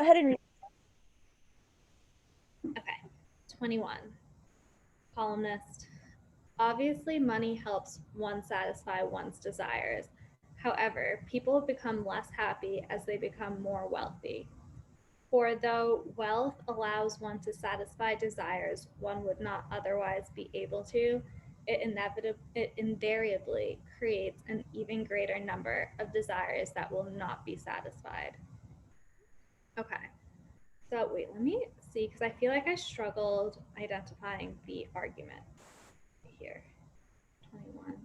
Go ahead and read. Okay. 21. Columnist. Obviously, money helps one satisfy one's desires. However, people become less happy as they become more wealthy. For though wealth allows one to satisfy desires one would not otherwise be able to, it invariably creates an even greater number of desires that will not be satisfied. Okay, so wait, let me see, because I feel like I struggled identifying the argument here. 21.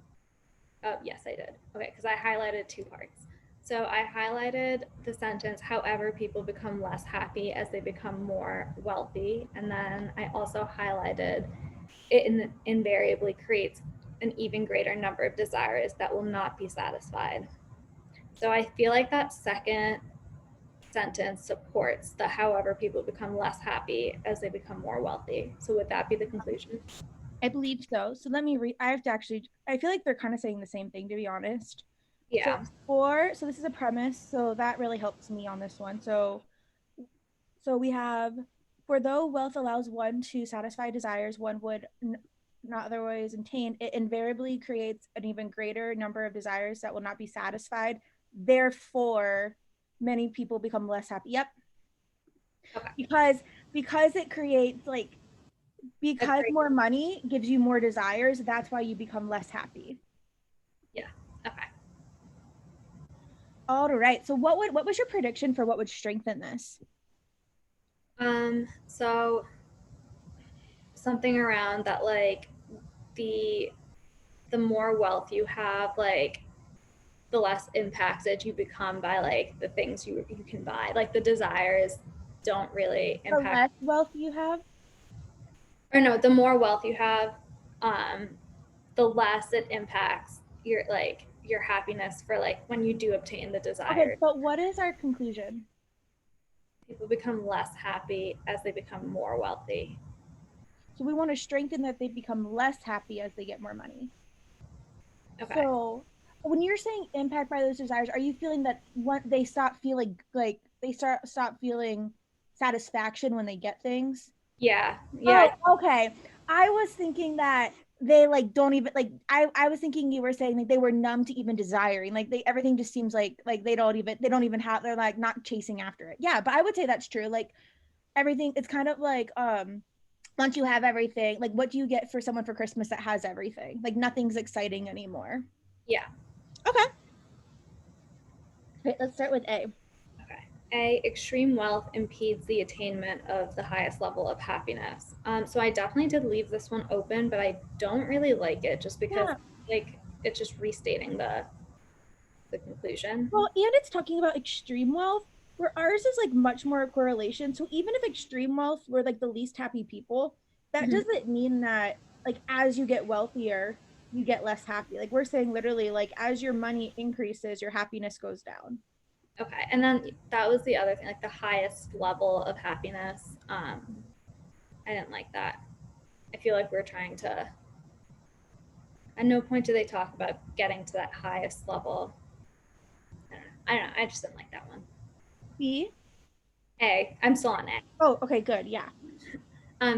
Oh, yes, I did. Okay, because I highlighted two parts. So I highlighted the sentence, however, people become less happy as they become more wealthy. And then I also highlighted it invariably creates an even greater number of desires that will not be satisfied. So I feel like that second sentence supports the however people become less happy as they become more wealthy. So would that be the conclusion? I believe so. So let me read. I have to actually, I feel like they're kind of saying the same thing, to be honest. So Yeah. so this is a premise. So that really helps me on this one. So we have, for though wealth allows one to satisfy desires one would not otherwise attain, it invariably creates an even greater number of desires that will not be satisfied. Therefore, many people become less happy. Yep. Okay. Because it creates like, A because great. more money gives you more desires, that's why you become less happy. Yeah. Okay. All right. So what was your prediction for what would strengthen this? So something around that, like the the more wealth you have, like the less impacted you become by like the things you can buy. Like the desires don't really The impact, less wealth you have. or no, the more wealth you have, um, the less it impacts your happiness for like when you do obtain the Okay, desired. but what is our conclusion? People become less happy as they become more wealthy. So we want to strengthen that they become less happy as they get more money. Okay. So when you're saying impact by those desires, are you feeling that what they stop feeling like they stop feeling satisfaction when they get things? Yeah. Oh, Yeah. okay. I was thinking that they like don't even like I was thinking you were saying like they were numb to even desiring. Like they everything just seems like they don't even have they're like not chasing after it. Yeah, but I would say that's true. Like everything it's kind of like once you have everything, like what do you get for someone for Christmas that has everything? Like nothing's exciting anymore. Yeah. Okay. Wait, let's start with A. Okay. A, extreme wealth impedes the attainment of the highest level of happiness. So I definitely did leave this one open, but I don't really like it just because Yeah. like it's just restating the conclusion. Well, and it's talking about extreme wealth, where ours is like much more a correlation. So even if extreme wealth were like the least happy people, that Mhm. doesn't mean that like as you get wealthier, you get less happy. Like we're saying literally, like as your money increases, your happiness goes down. Okay. And then that was the other thing, like the highest level of happiness. I didn't like that. I feel like we're trying to, at no point do they talk about getting to that highest level. I don't know. I don't know. I just didn't like that one. B. A, I'm still on A. Oh, okay, good. Yeah.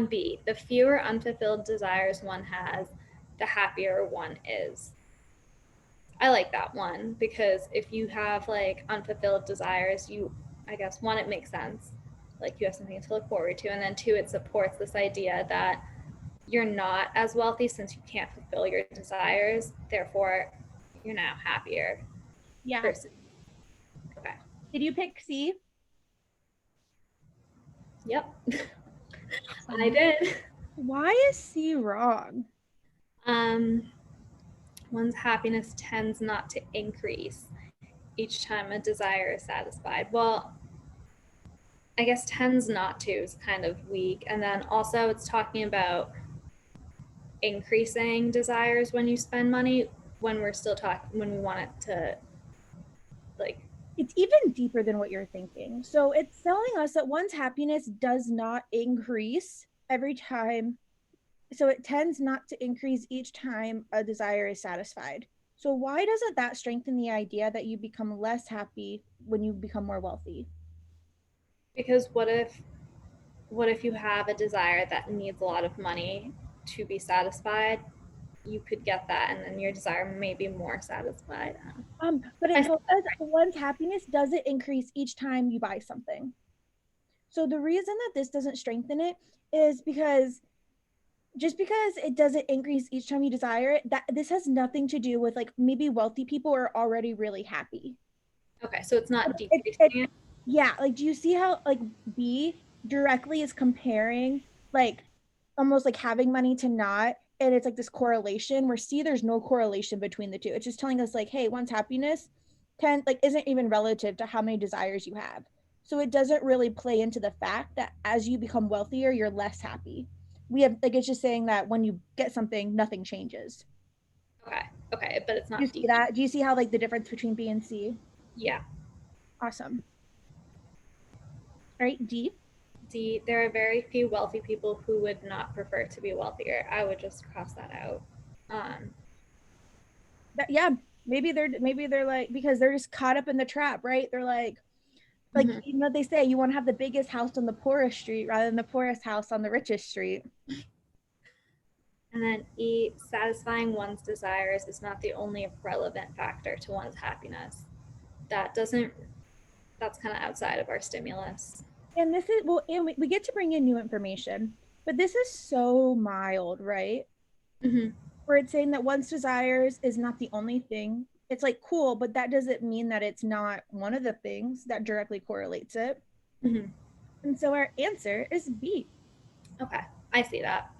B, the fewer unfulfilled desires one has, the happier one is. I like that one because if you have like unfulfilled desires, I guess, one, it makes sense. Like you have something to look forward to. And then two, it supports this idea that you're not as wealthy since you can't fulfill your desires. Therefore, you're now happier Yeah. person. Okay. Did you pick C? Yep. I did. Why is C wrong? Um, One's happiness tends not to increase each time a desire is satisfied. Well, I guess tends not to is kind of weak. And then also it's talking about increasing desires when you spend money when we're still talking when we want it to like It's even deeper than what you're thinking. So it's telling us that one's happiness does not increase every time. So it tends not to increase each time a desire is satisfied. So why doesn't that strengthen the idea that you become less happy when you become more wealthy? Because what if you have a desire that needs a lot of money to be satisfied? You could get that, and then your desire may be more satisfied. But it I, says one's happiness doesn't increase each time you buy something. So the reason that this doesn't strengthen it is because just because it doesn't increase each time you desire it, that this has nothing to do with like maybe wealthy people are already really happy. okay, so it's not It decreasing it. yeah, like do you see how like B directly is comparing like almost like having money to not, and it's like this correlation where C there's no correlation between the two. It's just telling us like, hey, one's happiness can like isn't even relative to how many desires you have. So it doesn't really play into the fact that as you become wealthier, you're less happy. We have like it's just saying that when you get something, nothing changes. Okay, okay, but it's Do you not see decreasing. that? Do you see how like the difference between B and C? Yeah. Awesome. All right, D. There are very few wealthy people who would not prefer to be wealthier. I would just cross that out. Um, Yeah, maybe they're like because they're just caught up in the trap, right? They're like mhm. you know they say you want to have the biggest house on the poorest street rather than the poorest house on the richest street. And then E, satisfying one's desires is not the only relevant factor to one's happiness. That doesn't, that's kind of outside of our stimulus. And this is well, and we get to bring in new information, but this is so mild, right? Mm-hmm. Where it's saying that one's desires is not the only thing. It's like cool, but that doesn't mean that it's not one of the things that directly correlates it. Mm-hmm. And so our answer is B. Okay, I see that.